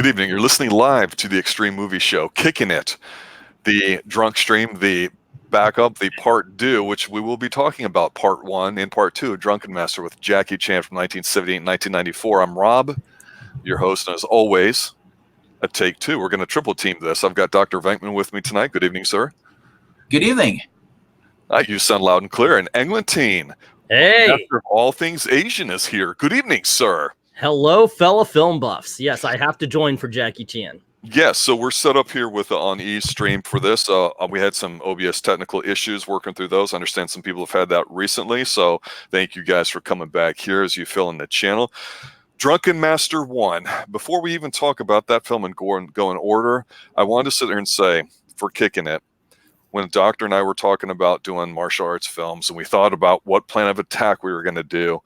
Good evening. You're listening live to the Xtreme Movie Show, Kicking It, the Drunk Stream, the backup, the part 2, which we will be talking about part 1 and part 2 of Drunken Master with Jackie Chan from 1978 and 1994. I'm Rob, your host, and as always, at Take 2, we're going to triple team this. I've got Dr. Venkman with me tonight. Good evening, sir. Good evening. You sound loud and clear. And Eglantine, hey, master of all things Asian, is here. Good evening, sir. Hello, fellow film buffs. Yes, I have to join for Jackie Chan. Yes, so we're set up here with on Xtreme for this. We had some OBS technical issues working through those. I understand some people have had that recently, so thank you guys for coming back here as you fill in the channel. Drunken Master 1. Before we even talk about that film and go in order, I wanted to sit there and say, for Kicking It, when the doctor and I were talking about doing martial arts films and we thought about what plan of attack we were going to do,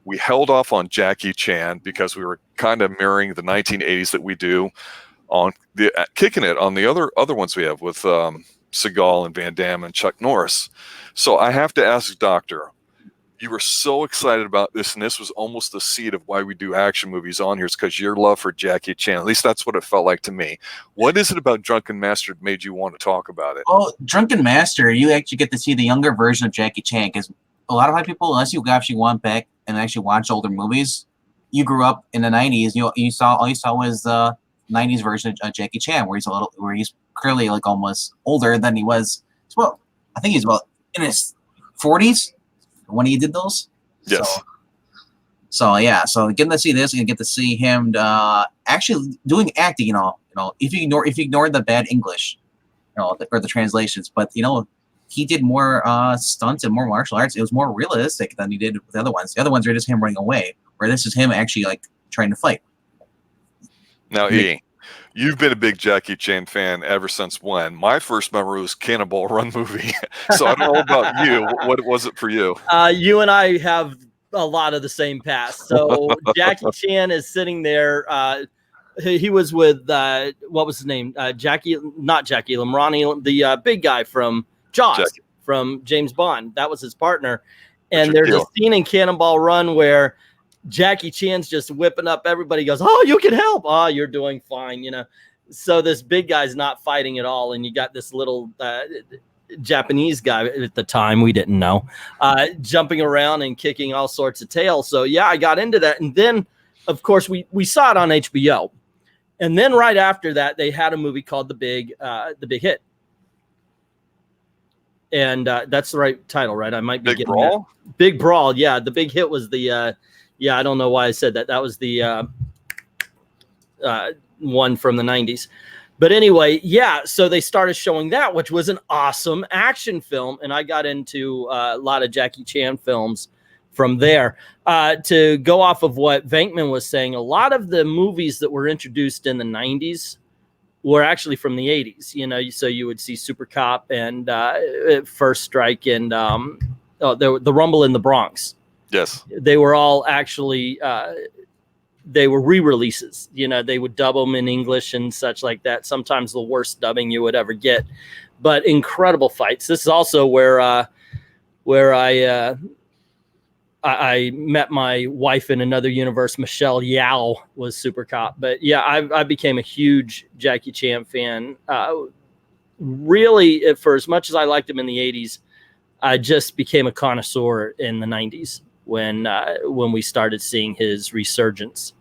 we held off on Jackie Chan because we were kind of mirroring the 1980s that we do on the Kicking It on the other ones we have with Seagal and Van Damme and Chuck Norris. So I have to ask, Doctor, you were so excited about this, and this was almost the seed of why we do action movies on here, is because your love for Jackie Chan. At least that's what it felt like to me. What is it about Drunken Master that made you want to talk about it? Oh, Drunken Master, you actually get to see the younger version of Jackie Chan, because a lot of people, unless you actually went back and actually watch older movies, you grew up in the 90s. You saw all you saw was the 90s version of Jackie Chan, where he's clearly like almost older than he was. Well, I think he's about in his 40s when he did those. Yes. So getting to see this and get to see him actually doing acting, if you ignore the bad English, or the translations, but he did more stunts and more martial arts. It was more realistic than he did with the other ones. The other ones are just him running away, where this is him actually like trying to fight. Now, E, you've been a big Jackie Chan fan ever since when? My first memory was Cannonball Run movie. So I don't know about you. What was it for you? You and I have a lot of the same past. So Jackie Chan is sitting there. He was with, what was his name? Not Jackie Lamrani, the big guy from Jaws, from James Bond. That was his partner. And there's a scene in Cannonball Run where Jackie Chan's just whipping up everybody. He goes, "Oh, you can help. Oh, you're doing fine." So this big guy's not fighting at all. And you got this little Japanese guy at the time, we didn't know, jumping around and kicking all sorts of tail. So yeah, I got into that. And then of course we saw it on HBO. And then right after that, they had a movie called The Big Hit. And that's the right title, right? I might be Big Brawl? That. Big Brawl. Yeah. The Big Hit was the, I don't know why I said that. That was the one from the 90s. But anyway, yeah, so they started showing that, which was an awesome action film. And I got into a lot of Jackie Chan films from there. To go off of what Venkman was saying, a lot of the movies that were introduced in the 90s were actually from the 80s. So you would see Super Cop and First Strike and the Rumble in the Bronx. Yes. They were all actually, they were re-releases. They would dub them in English and such like that. Sometimes the worst dubbing you would ever get, but incredible fights. This is also where I met my wife in another universe. Michelle Yao was Super Cop. But yeah, I became a huge Jackie Chan fan. Really, for as much as I liked him in the 80s, I just became a connoisseur in the 90s when we started seeing his resurgence.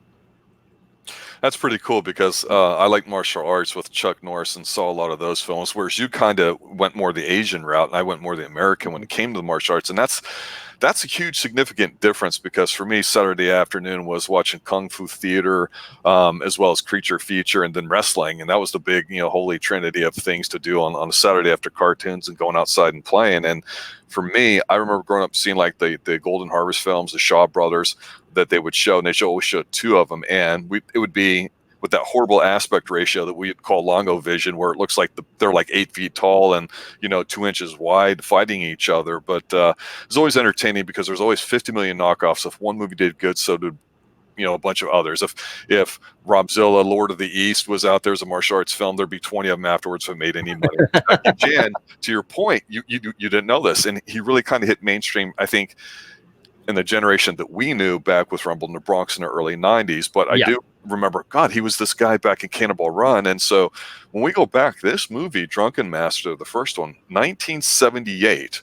That's pretty cool because I like martial arts with Chuck Norris and saw a lot of those films, whereas you kind of went more the Asian route and I went more the American when it came to the martial arts. And that's a huge significant difference because for me, Saturday afternoon was watching Kung Fu theater as well as creature feature and then wrestling. And that was the big, holy trinity of things to do on a Saturday after cartoons and going outside and playing. And for me, I remember growing up seeing like the Golden Harvest films, the Shaw Brothers, that they would show, and they always showed two of them. And it would be with that horrible aspect ratio that we call Longo vision, where it looks like they're like 8 feet tall and 2 inches wide fighting each other. But it was always entertaining because there's always 50 million knockoffs. If one movie did good, so did a bunch of others. If Robzilla, Lord of the East, was out there as a martial arts film, there'd be 20 of them afterwards if it made any money. Jan, to your point, you didn't know this, and he really kind of hit mainstream, I think, in the generation that we knew back with Rumble in the Bronx in the early 90s. But I do remember, God, he was this guy back in Cannonball Run. And so when we go back, this movie, Drunken Master, the first one, 1978.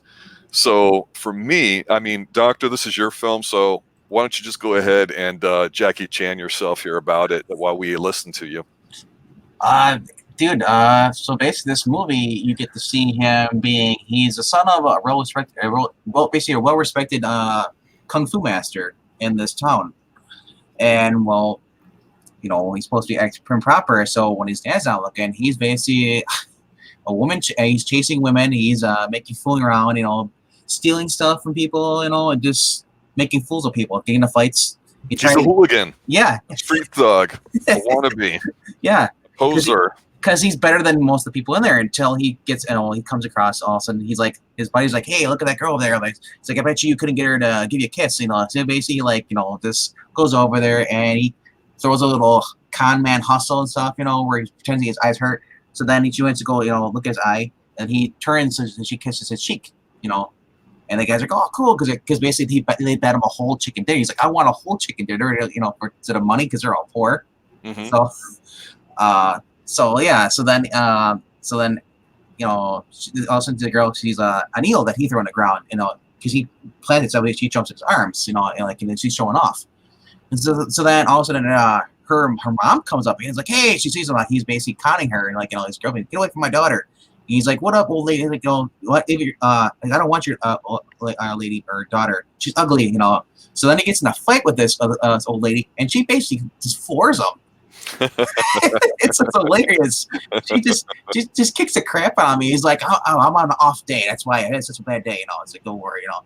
So for me, I mean, Doctor, this is your film, so why don't you just go ahead and Jackie Chan yourself here about it while we listen to you. Dude, so basically this movie, you get to see him he's the son of a basically a well-respected kung fu master in this town. And, well, you know, he's supposed to be acting prim proper, so when his dad's not looking, he's basically a woman, he's chasing women, he's fooling around, you know, stealing stuff from people, you know, and just making fools of people, getting into fights. He's a hooligan. Yeah. Street thug. A wannabe. Yeah. Poser. Because he's better than most of the people in there until he gets, you know, he comes across all of a sudden, he's like, his buddy's like, hey, look at that girl over there. Like, it's like, I bet you couldn't get her to give you a kiss, you know. So basically, like, you know, this goes over there and he throws a little con man hustle and stuff, you know, where he pretends his eyes hurt. So then she went to go, you know, look at his eye, and he turns and she kisses his cheek, you know. And the guy's like, oh, cool, because basically they bet him a whole chicken dinner. He's like, I want a whole chicken dinner, you know, instead of money, because they're all poor. Mm-hmm. So then, you know, all of a sudden the girl sees an eel that he threw on the ground, you know, because he planted something. She jumps in his arms, you know, and then she's showing off. And so then all of a sudden, her mom comes up and he's like, hey, she sees him, like he's basically conning her, and like, you know, his girlfriend, get away from my daughter. And he's like, what up, old lady? He's like, you know, what? I don't want your lady or daughter. She's ugly, you know. So then he gets in a fight with this old lady, and she basically just floors him. It's hilarious. She just kicks the crap out of me. He's like, oh, I'm on an off day. That's why it's such a bad day, you know. It's like, don't worry, you know.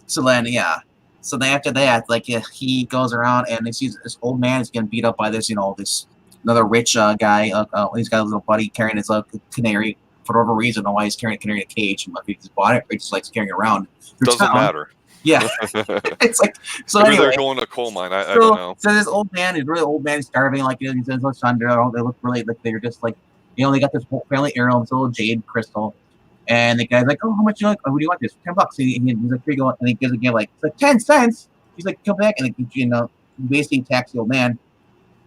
So then, yeah. So then after that, like, he goes around and he sees this old man is getting beat up by this, you know, this another rich guy. He's got a little buddy carrying his canary for whatever reason. I don't know why he's carrying a canary in a cage. If he just bought it, or he just likes carrying it around. Doesn't matter. Yeah. It's like, so maybe anyway, they're going to a coal mine. I don't know. So this old man is really old man, starving, like, you know, he's in the sun. They look really like they're just like, you know, they got this whole family heirloom, this little jade crystal. And the guy's like, oh, how much you like? Oh, what do you want this? $10. He's like, here you go. And he gives again, like, it's like 10 cents. He's like, come back. And, like, you know, basically attacks the old man.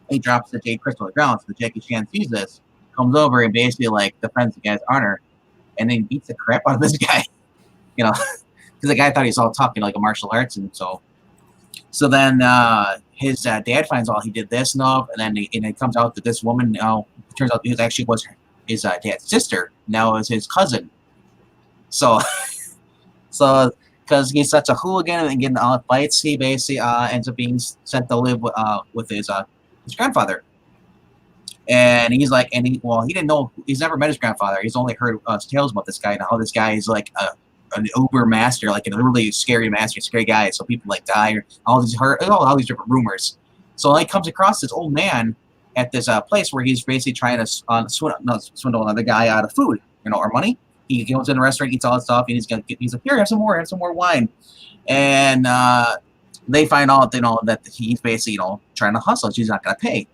He drops the jade crystal on the ground. So Jackie Chan sees this, comes over, and basically, like, defends the guy's honor. And then beats the crap out of this guy. You know, because the guy thought he was all tough, you know, like a martial arts. And so then his dad finds out he did this and all. And then it comes out that this woman, now, turns out it actually was his dad's sister. Now is his cousin. So because he's such a hooligan and getting all the fights, he basically ends up being sent to live with his grandfather. And he's like, he didn't know, he's never met his grandfather. He's only heard tales about this guy and how this guy is like an uber master, like a really scary master, scary guy. So people like die, or all these different rumors. So he comes across this old man at this place where he's basically trying to swindle another guy out of food, you know, or money. He goes in a restaurant, eats all that stuff, and he's like, here, have some more wine. And they find out, you know, that he's basically, you know, trying to hustle. She's not gonna pay.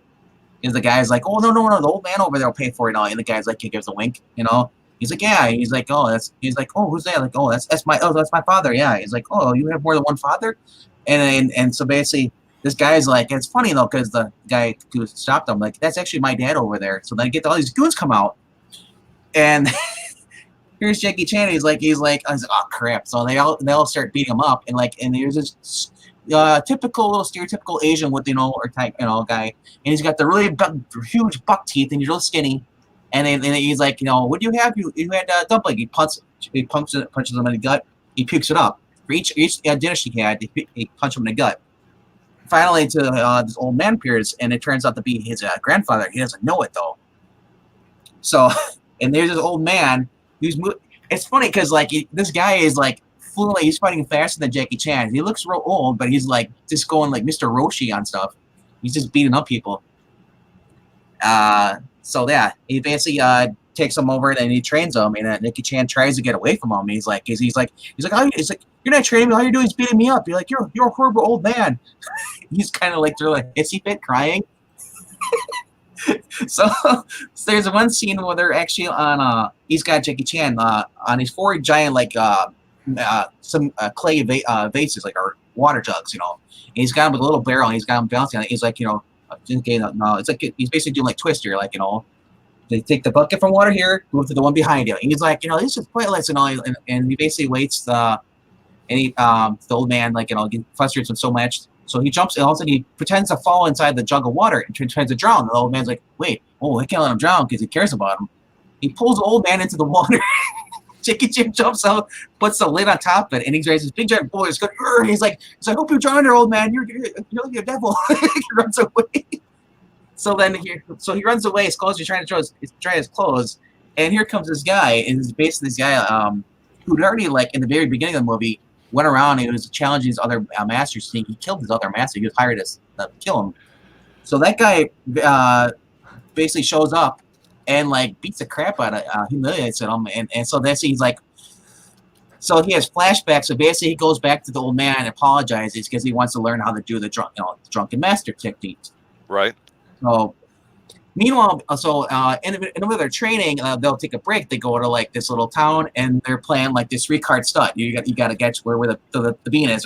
And the guy's like, oh, no, the old man over there will pay for it all. And the guy's like, he gives a wink, you know. He's like, yeah. He's like, oh, who's that? Like, oh, that's my father. Yeah. He's like, oh, you have more than one father? And so basically, this guy's like, and it's funny though, because the guy who stopped him, like, that's actually my dad over there. So then I get all these goons come out, and here's Jackie Chan. He's like, oh crap. So they all start beating him up, and there's this stereotypical Asian with, you know, or type, you know, guy, and he's got the really huge buck teeth, and he's real skinny, and then he's like, you know, what do you have? You had dumpling. He punches him in the gut. He pukes it up. For each dish he had, he punched him in the gut. Finally, to this old man appears, and it turns out to be his grandfather. He doesn't know it though. So, and there's this old man. It's funny because like this guy is like fluently, he's fighting faster than Jackie Chan. He looks real old, but he's like just going like Mr. Roshi on stuff. He's just beating up people. So yeah, he basically takes him over and he trains him, and Jackie Chan tries to get away from him. He's like, you're not training me. All you're doing is beating me up. You're like, you're a horrible old man. He's kind of like, they're like hissy fit crying. So there's one scene where they're actually on he's got Jackie Chan on his four giant like some clay vases, like, or water jugs, you know, and he's got him with a little barrel, and he's got him bouncing on it. He's like, you know, Okay, no, it's like he's basically doing like Twister, like they take the bucket from water here, move to the one behind you. And he's like, this is pointless and all, and he basically waits the old man like get frustrates him so much, so he jumps and all of a sudden he pretends to fall inside the jug of water and tries to drown. The old man's like, wait, I can't let him drown because he cares about him. He pulls the old man into the water. Jackie Chan jumps out, puts the lid on top of it, and he raises his big giant boy. He's like, I hope you drown her, old man. You're a devil. He runs away. So he runs away. His clothes. He's trying to dry his clothes, and here comes this guy. And it's basically this guy who'd already like in the very beginning of the movie went around and he was challenging his other masters. He killed his other master. He was hired to kill him. So that guy basically shows up and like beats the crap out of humiliates him, and so that's he's like. So he has flashbacks. So basically, he goes back to the old man and apologizes because he wants to learn how to do the drunken master techniques. Right. So, meanwhile, in their training, they'll take a break. They go to like this little town, and they're playing like this 3-card stud. You got to get where the bean is,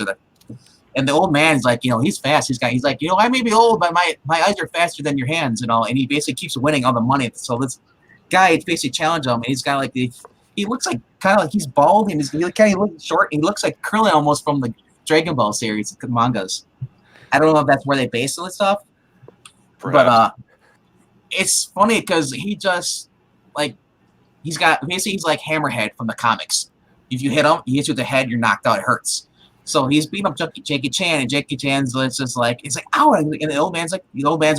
and the old man's like, he's fast. He's like, I may be old, but my eyes are faster than your hands, and he basically keeps winning all the money. So this guy basically challenged him, and he's got like he looks like kind of like he's bald, and he looks short, and he looks like Krillin almost from the Dragon Ball series, the mangas. I don't know if that's where they based all this stuff. Perhaps. But it's funny because he just like he's like Hammerhead from the comics. If you hit him, he hits you with the head, you're knocked out. It hurts. So he's beating up Jackie Chan, and Jackie Chan's just like he's like ow, and the old man's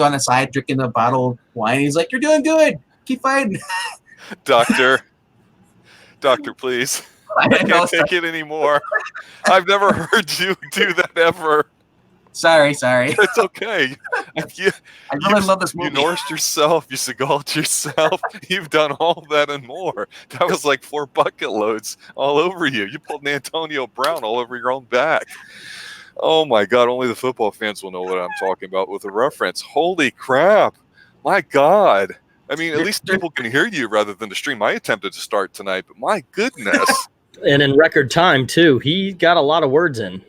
on the side drinking the bottle of wine. He's like, "You're doing good. Keep fighting." Doctor, please. I can't take it anymore. I've never heard you do that ever. Sorry. It's okay. I really love this movie. You nourished yourself. You seagulled yourself. You've done all that and more. That was like 4 bucket loads all over you. You pulled an Antonio Brown all over your own back. Oh, my God. Only the football fans will know what I'm talking about with a reference. Holy crap. My God. I mean, at least people can hear you rather than the stream. I attempted to start tonight, but my goodness. And in record time, too. He got a lot of words in.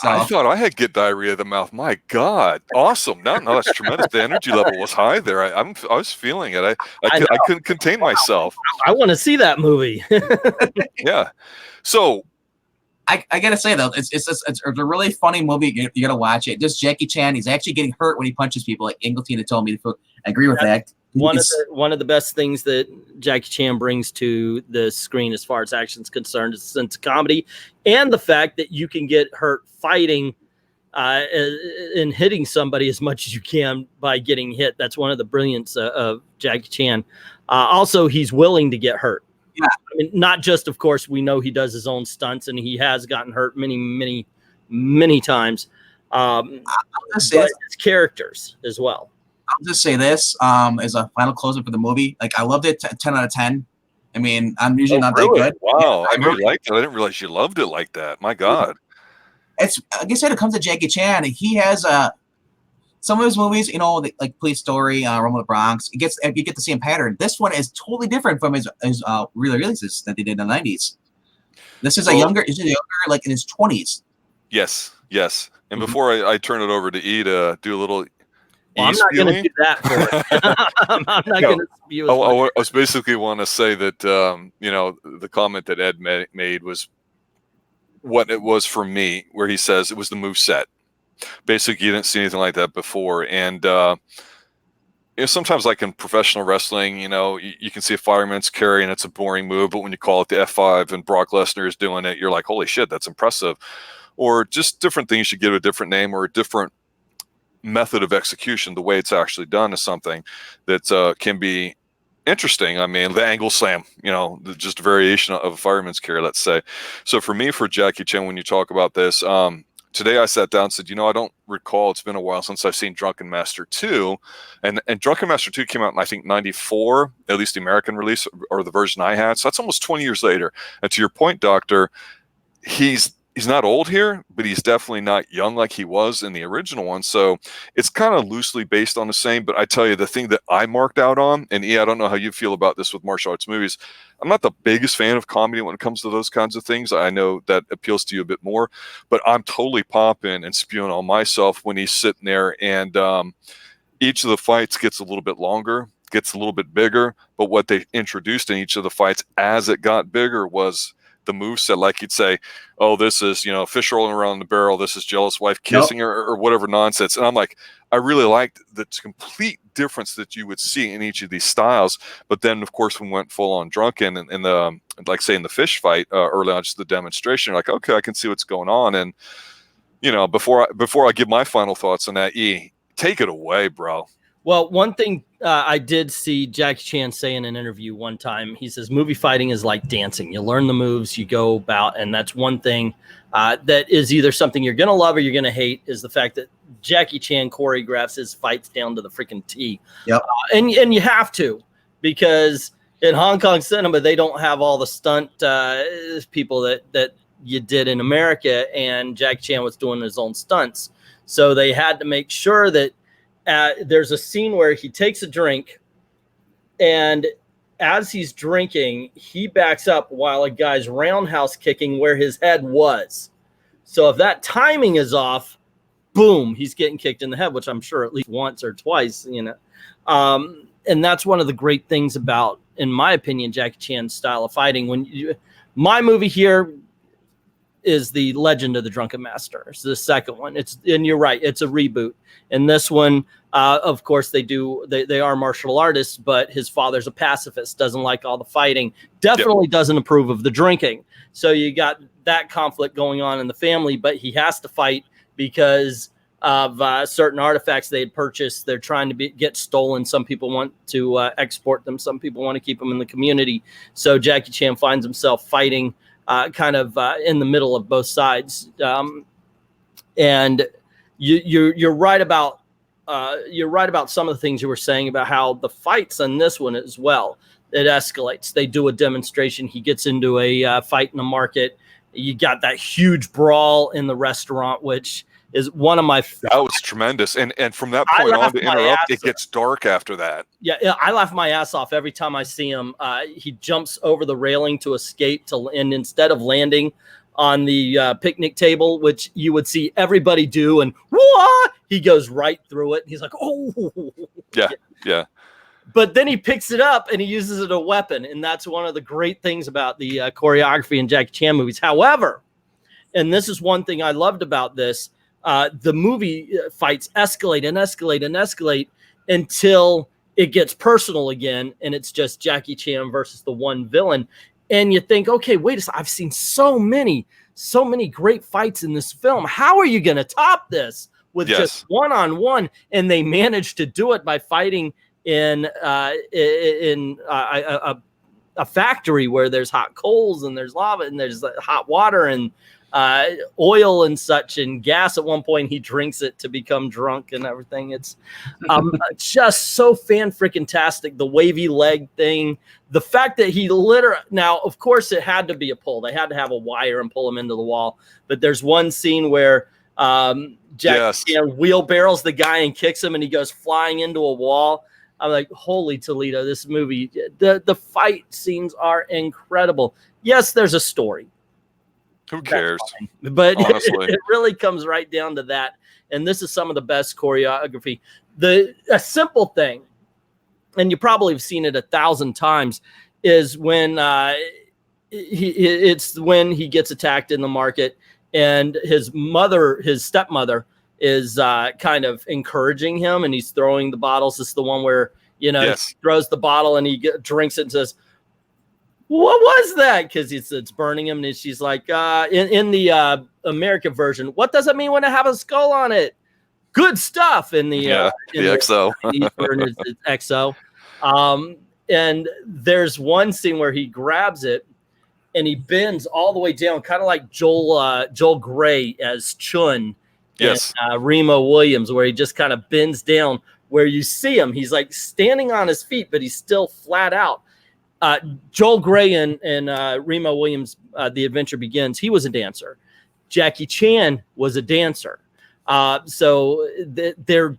I thought I had get diarrhea of the mouth. My God, awesome! No, that's tremendous. The energy level was high there. I was feeling it. I couldn't contain myself. I want to see that movie. Yeah. So I gotta say though, it's a really funny movie. You gotta watch it. Just Jackie Chan. He's actually getting hurt when he punches people. Like Ingleton told me. I agree with that. One of the best things that Jackie Chan brings to the screen as far as action is concerned is sense of comedy, and the fact that you can get hurt fighting and hitting somebody as much as you can by getting hit. That's one of the brilliance of Jackie Chan. Also, he's willing to get hurt. Yeah. I mean, not just, of course, we know he does his own stunts, and he has gotten hurt many times. But his characters as well. I'll just say this as a final closing for the movie. Like I loved it, 10 out of 10. I mean, I'm usually not really? that good. Wow, I really liked it. I didn't realize you loved it like that. My God, it's like I said, it comes to Jackie Chan. He has some of his movies, like Police Story, Rumble in the Bronx. You get the same pattern. This one is totally different from his releases that they did in the 90s. This is a younger, like in his 20s. Yes. And before I turn it over to E to do a little. Well, I'm not going to do that for it. I'm not going to spew. I was basically want to say that the comment that Ed made was what it was for me, where he says it was the move set. Basically, you didn't see anything like that before, and sometimes, like in professional wrestling, you can see a fireman's carry and it's a boring move, but when you call it the F5 and Brock Lesnar is doing it, you're like, holy shit, that's impressive. Or just different things, you give it a different name or a different method of execution. The way it's actually done is something that can be interesting. I mean, the angle slam, just a variation of a fireman's carry, let's say. So for me, for Jackie Chan, when you talk about this, today I sat down and said, I don't recall, it's been a while since I've seen Drunken Master 2. And Drunken Master 2 came out in, I think, 94, at least the American release or the version I had. So that's almost 20 years later. And to your point, Doctor, he's not old here, but he's definitely not young like he was in the original one. So it's kind of loosely based on the same. But I tell you, the thing that I marked out on, and I don't know how you feel about this with martial arts movies. I'm not the biggest fan of comedy when it comes to those kinds of things. I know that appeals to you a bit more, but I'm totally popping and spewing on myself when he's sitting there and each of the fights gets a little bit longer, gets a little bit bigger, but what they introduced in each of the fights as it got bigger was the moveset. Like you'd say, oh, this is, fish rolling around the barrel, this is jealous wife kissing her, or whatever nonsense. And I'm like, I really liked the complete difference that you would see in each of these styles. But then, of course, we went full on Drunken, and in the, like say in the fish fight early on, just the demonstration, like, okay, I can see what's going on. And before I give my final thoughts on that, take it away, bro. Well, one thing I did see Jackie Chan say in an interview one time, he says movie fighting is like dancing. You learn the moves, you go about, and that's one thing that is either something you're going to love or you're going to hate, is the fact that Jackie Chan choreographs his fights down to the freaking T. Yep. And you have to, because in Hong Kong cinema, they don't have all the stunt people that you did in America, and Jackie Chan was doing his own stunts. So they had to make sure that there's a scene where he takes a drink, and as he's drinking, he backs up while a guy's roundhouse kicking where his head was. So if that timing is off, boom, he's getting kicked in the head, which I'm sure at least once or twice, and that's one of the great things about, in my opinion, Jackie Chan's style of fighting. My movie here is the Legend of the Drunken Master. It's the second one. And you're right, it's a reboot. And this one, of course, they are martial artists, but his father's a pacifist, doesn't like all the fighting, definitely doesn't approve of the drinking. So you got that conflict going on in the family, but he has to fight because of certain artifacts they had purchased. They're trying to get stolen. Some people want to export them. Some people want to keep them in the community. So Jackie Chan finds himself fighting kind of in the middle of both sides. And you're right about some of the things you were saying about how the fights on this one as well, it escalates. They do a demonstration. He gets into a fight in the market. You got that huge brawl in the restaurant, which is one of my that was tremendous. And from that point on, to interrupt, it gets dark after that. Yeah, I laugh my ass off every time I see him. He jumps over the railing to escape, and instead of landing on the picnic table, which you would see everybody do, and what, he goes right through it. He's like, oh, yeah. But then he picks it up and he uses it as a weapon, and that's one of the great things about the choreography in Jackie Chan movies. However, and this is one thing I loved about this, the movie fights escalate and escalate and escalate until it gets personal again, and it's just Jackie Chan versus the one villain. And you think, okay, wait a second, I've seen so many great fights in this film. How are you going to top this with just one-on-one? And they managed to do it by fighting in a factory where there's hot coals and there's lava and there's hot water and oil and such, and gas. At one point he drinks it to become drunk and everything. It's just so fan-freaking-tastic. The wavy leg thing, the fact that he literally, now of course it had to be a pull, they had to have a wire and pull him into the wall, but there's one scene where Jackie Chan wheelbarrows the guy and kicks him and he goes flying into a wall. I'm like, holy Toledo, this movie, the fight scenes are incredible. Yes, there's a story. Who cares? But it really comes right down to that. And this is some of the best choreography. A simple thing, and you probably have seen it 1,000 times, is when when he gets attacked in the market, and his stepmother is kind of encouraging him, and he's throwing the bottles. It's the one where, he throws the bottle and he drinks it and says, what was that? Because it's burning him. And she's like, in the American version, what does it mean when I have a skull on it? Good stuff. In the XO. It's XO. And there's one scene where he grabs it and he bends all the way down, kind of like Joel Grey as Chun. Yes. And, Remo Williams, where he just kind of bends down, where you see him. He's like standing on his feet, but he's still flat out. Joel Grey and Remo Williams, The Adventure Begins, he was a dancer. Jackie Chan was a dancer. So they're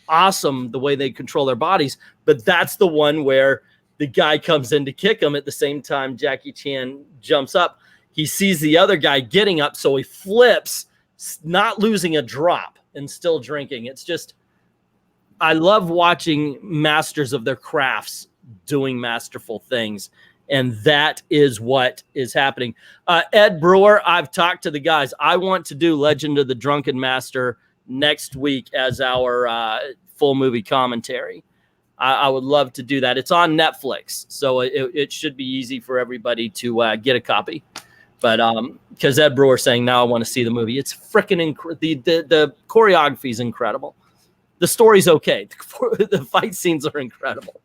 awesome the way they control their bodies, but that's the one where the guy comes in to kick him at the same time Jackie Chan jumps up. He sees the other guy getting up, so he flips, not losing a drop and still drinking. It's just I love watching masters of their crafts doing masterful things. And that is what is happening. Ed Brewer, I've talked to the guys. I want to do Legend of the Drunken Master next week as our full movie commentary. I would love to do that. It's on Netflix, so it should be easy for everybody to get a copy. But because Ed Brewer saying now I want to see the movie. It's freaking the choreography is incredible. The story's okay. The fight scenes are incredible.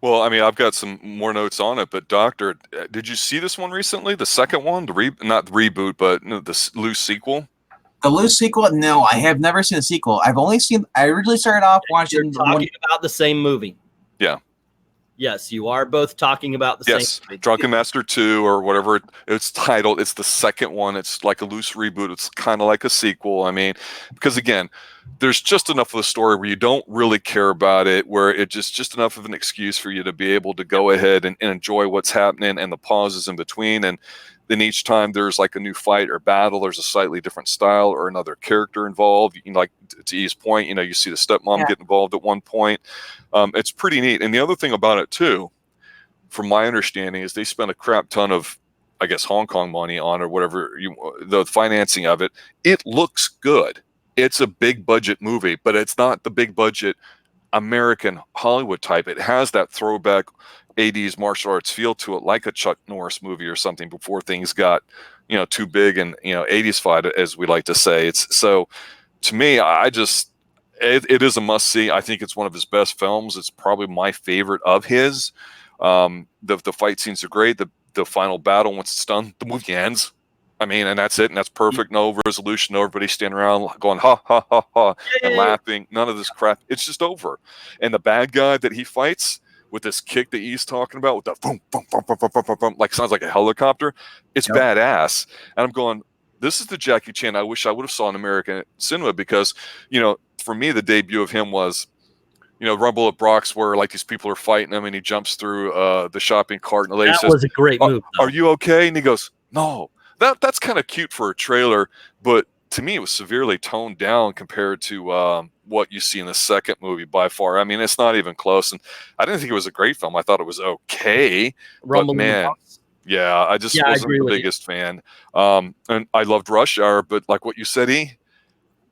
Well, I mean, I've got some more notes on it, but Doctor, did you see this one recently? The second one, not the reboot, but the loose sequel. The loose sequel? No, I have never seen a sequel. I originally started off watching. You're talking about the same movie. Yeah. Yes, you are both talking about the same movie. Drunken Master 2 or whatever it's titled. It's the second one. It's like a loose reboot. It's kind of like a sequel. I mean, because again, there's just enough of the story where you don't really care about it, where it's just enough of an excuse for you to be able to go ahead and enjoy what's happening and the pauses in between. And then each time there's like a new fight or battle, there's a slightly different style or another character involved. You know, like to E's point, you see the stepmom get involved at one point. It's pretty neat. And the other thing about it too, from my understanding, is they spent a crap ton of, I guess, Hong Kong money on or whatever, the financing of it. It looks good. It's a big budget movie, but it's not the big budget American Hollywood type. It has that throwback 80s martial arts feel to it, like a Chuck Norris movie or something before things got, too big and, 80s-fied, as we like to say. It's so, to me, it is a must-see. I think it's one of his best films. It's probably my favorite of his. The fight scenes are great. The final battle, once it's done, the movie ends. I mean, and that's it, and that's perfect. No resolution, no everybody standing around going ha ha ha ha and laughing. None of this crap. It's just over. And the bad guy that he fights with this kick that he's talking about, with the boom, boom, boom, boom, boom, boom, boom, boom, like sounds like a helicopter. It's badass. And I'm going, this is the Jackie Chan I wish I would have saw in American cinema, because for me the debut of him was Rumble at Brock's, where like these people are fighting him and he jumps through the shopping cart and the lady says, was a great move. Are you okay? And he goes, no. That's kind of cute for a trailer, but to me it was severely toned down compared to what you see in the second movie by far. I mean, it's not even close, and I didn't think it was a great film. I thought it was okay. Rumble, but man, yeah, I just wasn't the biggest fan. And I loved Rush Hour, but like what you said,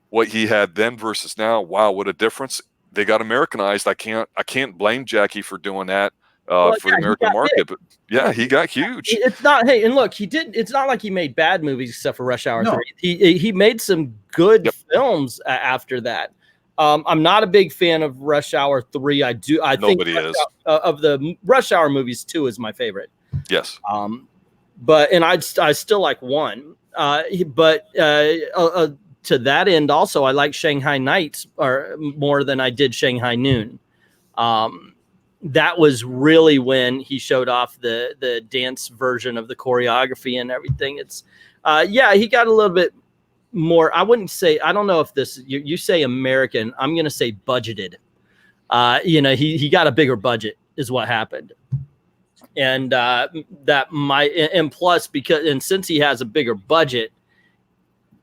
what he had then versus now, wow, what a difference. They got Americanized. I can't blame Jackie for doing that. For the American market, but yeah, he got huge. It's not. Hey, and look, it's not like he made bad movies except for Rush Hour 3. He made some good films after that. I'm not a big fan of Rush Hour 3. I think of the Rush Hour movies, 2 is my favorite. Yes. But I still like 1. But to that end, also I like Shanghai Nights more than I did Shanghai Noon. That was really when he showed off the dance version of the choreography and everything. It's he got a little bit more. I wouldn't say, I don't know if this, you say American, I'm going to say budgeted. He got a bigger budget is what happened. And plus since he has a bigger budget,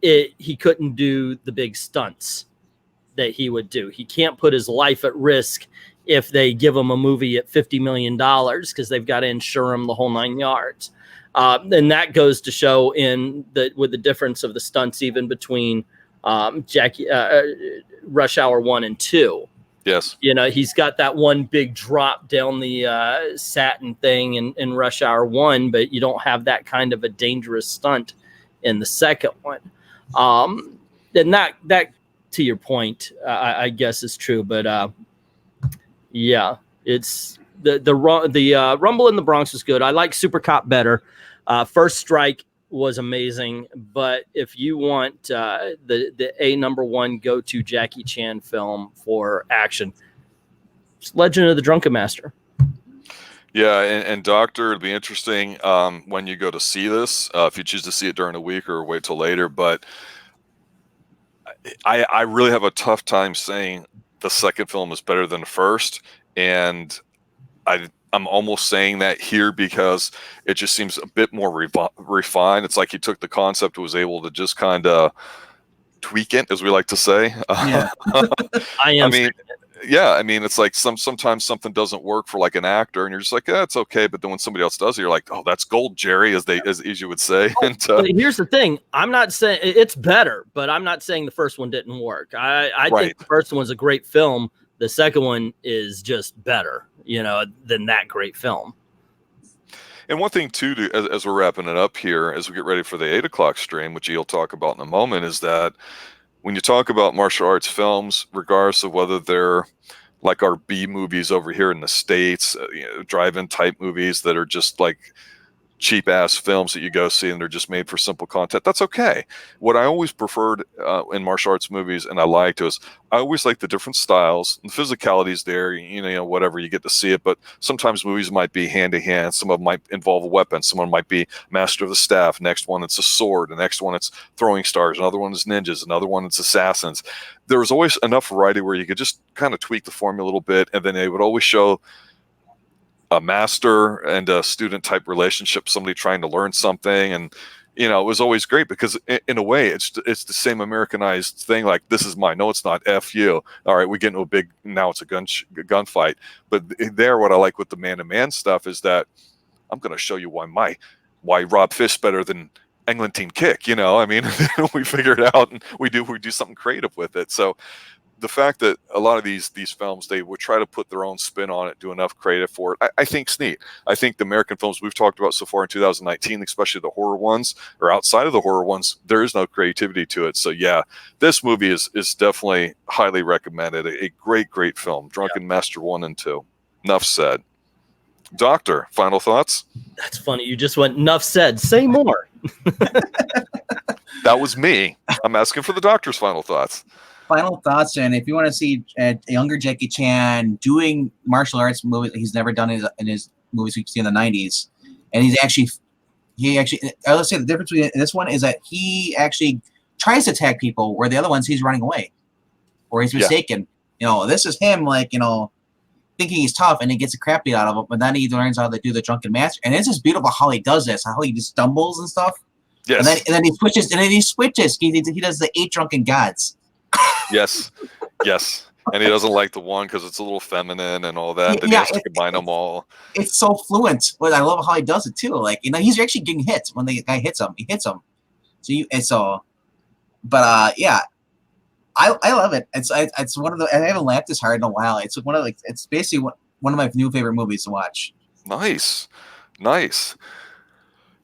he couldn't do the big stunts that he would do. He can't put his life at risk if they give him a movie at $50 million, because they've got to insure him the whole 9 yards. And that goes to show with the difference of the stunts, even between Rush Hour 1 and 2. Yes. He's got that one big drop down the satin thing in Rush Hour 1, but you don't have that kind of a dangerous stunt in the second one. And that to your point, I guess is true, but yeah, it's the Rumble in the Bronx was good. I like Super Cop better. First Strike was amazing, but if you want the #1 go-to Jackie Chan film for action, it's Legend of the Drunken Master. Yeah, and Doctor, it'll be interesting when you go to see this, if you choose to see it during the week or wait till later. But I really have a tough time saying the second film is better than the first, and I'm almost saying that here because it just seems a bit more refined. It's like he took the concept and was able to just kind of tweak it, as we like to say. Yeah. I mean, yeah, I mean, it's like sometimes something doesn't work for like an actor, and you're just like, yeah, it's okay. But then when somebody else does it, you're like, oh, that's gold, Jerry, as you would say. And But here's the thing: I'm not saying it's better, but I'm not saying the first one didn't work. I Right. think the first one was a great film. The second one is just better, than that great film. And one thing too, as we're wrapping it up here, as we get ready for the 8 o'clock stream, which you'll talk about in a moment, is that when you talk about martial arts films, regardless of whether they're like our B movies over here in the States, drive-in type movies that are just like cheap ass films that you go see and they're just made for simple content, that's okay. What I always preferred in martial arts movies, and I liked, was I always like the different styles and physicalities there, whatever, you get to see it. But sometimes movies might be hand to hand, some of them might involve a weapon, someone might be master of the staff, next one it's a sword, the next one it's throwing stars, another one is ninjas, another one it's assassins. There was always enough variety where you could just kind of tweak the formula a little bit, and then they would always show a master and a student type relationship, somebody trying to learn something. And it was always great because in a way it's the same Americanized thing, like, this is mine, no it's not, F you, all right, we get into a big, now it's a gunfight. But there, what I like with the man-to-man stuff is that I'm going to show you why Rob Fish better than Eglantine Kick, I mean, we figure it out and we do something creative with it. So the fact that a lot of these films, they would try to put their own spin on it, do enough creative for it, I think it's neat. I think the American films we've talked about so far in 2019, especially the horror ones, or outside of the horror ones, there is no creativity to it. So yeah, this movie is definitely highly recommended. A great film, Drunken Master 1 and 2. Enough said. Doctor, final thoughts? That's funny. You just went, enough said. Say more. That was me. I'm asking for the doctor's final thoughts. Final thoughts, and if you want to see a younger Jackie Chan doing martial arts movies he's never done in his movies we've seen in the 90s, and he actually let's say the difference between this one is that he actually tries to attack people, where the other ones he's running away or he's mistaken. This is him, like, thinking he's tough, and he gets the crap beat out of him, but then he learns how to do the Drunken Master, and it's just beautiful how he does this, how he just stumbles and stuff. Yes. And then he switches, he does the 8 drunken gods. Yes. And he doesn't like the one because it's a little feminine and all that. Then he has to combine them all. It's so fluent, but I love how he does it too. Like, he's actually getting hit when the guy hits him. He hits him. Yeah, I love it. It's one of the, I haven't laughed this hard in a while. It's it's basically one of my new favorite movies to watch. Nice.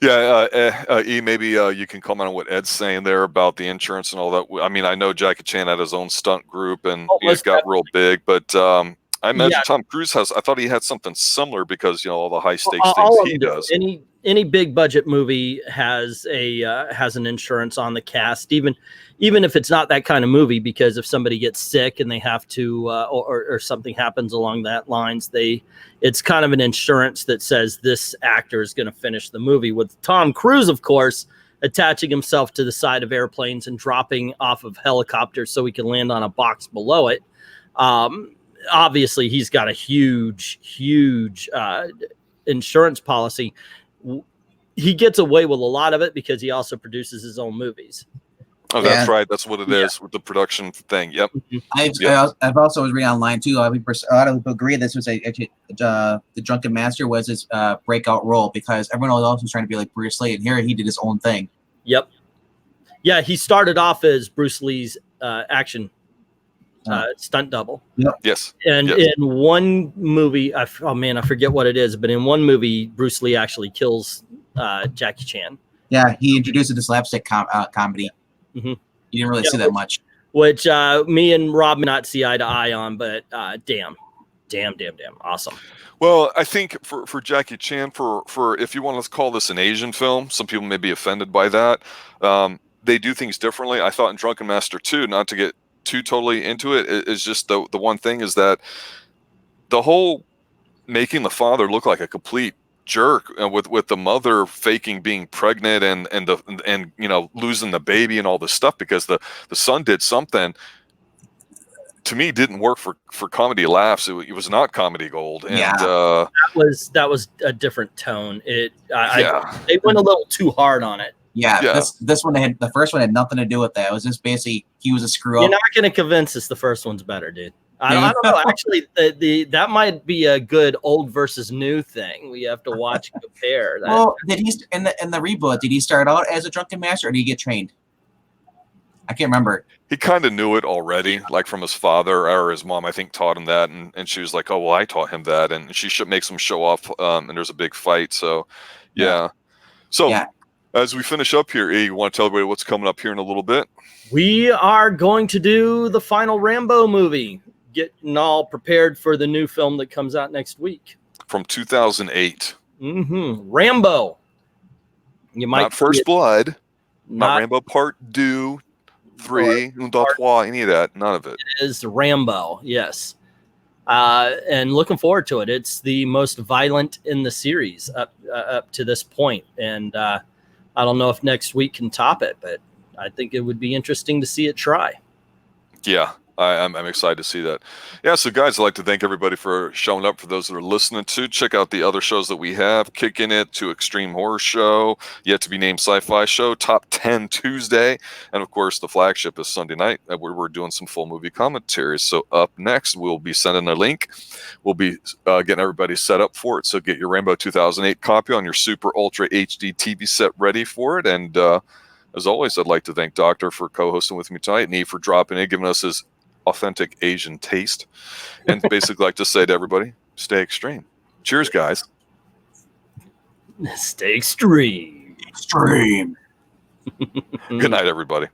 Yeah, E, maybe you can comment on what Ed's saying there about the insurance and all that. I mean, I know Jackie Chan had his own stunt group, and he's got real big, but I imagine Tom Cruise I thought he had something similar because, all the high stakes things he does. Any big budget movie has an insurance on the cast, even if it's not that kind of movie, because if somebody gets sick and they have to, or something happens along that lines, it's kind of an insurance that says this actor is going to finish the movie. With Tom Cruise, of course, attaching himself to the side of airplanes and dropping off of helicopters so he can land on a box below it. Obviously, he's got a huge insurance policy. He gets away with a lot of it because he also produces his own movies. Oh, that's right. That's what it is with the production thing. Yep. I've also was reading online too. A lot of people agree this was actually the Drunken Master was his breakout role, because everyone else was trying to be like Bruce Lee, and here he did his own thing. Yep. Yeah, he started off as Bruce Lee's action stunt double. Yep. Yes. And in one movie, I forget what it is, but in one movie, Bruce Lee actually kills Jackie Chan. Yeah, he introduced it to slapstick comedy. Mm-hmm. You didn't really see that much. Which me and Rob may not see eye to eye on, but damn, awesome. Well, I think for Jackie Chan, for if you want to call this an Asian film, some people may be offended by that. They do things differently. I thought in Drunken Master 2, not to get too totally into it, is just the one thing is that the whole making the father look like a complete jerk, with the mother faking being pregnant and losing the baby and all this stuff because the son did something, to me didn't work for comedy laughs. It was not comedy gold. And that was a different tone. They went a little too hard on it. Yeah. This one the first one had nothing to do with that. It was just basically he was a screw up. You're not going to convince us the first one's better, dude. I don't know. Actually, that might be a good old versus new thing. We have to watch and compare. Well, did he in the reboot? Did he start out as a drunken master, or did he get trained? I can't remember. He kind of knew it already, like from his father or his mom, I think, taught him that. And she was like, oh, well, I taught him that. And she makes him show off. And there's a big fight. So, yeah. So, Yeah. as we finish up here, E, you want to tell everybody what's coming up here in a little bit? We are going to do the final Rambo movie, getting all prepared for the new film that comes out next week. From 2008. Rambo. You might not First Blood, not not Rambo Part 2, 3, Un, deux, trois, any of that. None of it. It is Rambo, yes. And looking forward to it. It's the most violent in the series up to this point. And I don't know if next week can top it, but I think it would be interesting to see it try. Yeah, I'm excited to see that. Yeah, so guys, I'd like to thank everybody for showing up. For those that are listening to, check out the other shows that we have. Kicking It, to Extreme Horror Show, Yet to Be Named Sci-Fi Show, Top 10 Tuesday, and of course the flagship is Sunday night, where we're doing some full movie commentaries. So up next, we'll be sending a link. We'll be getting everybody set up for it. So get your Rambo 2008 copy on your Super Ultra HD TV set ready for it. And as always, I'd like to thank Doctor for co-hosting with me tonight, and Eve for dropping in, giving us his authentic Asian taste, and basically like to say to everybody, stay extreme. Cheers, guys. Stay extreme. Extreme. Good night, everybody.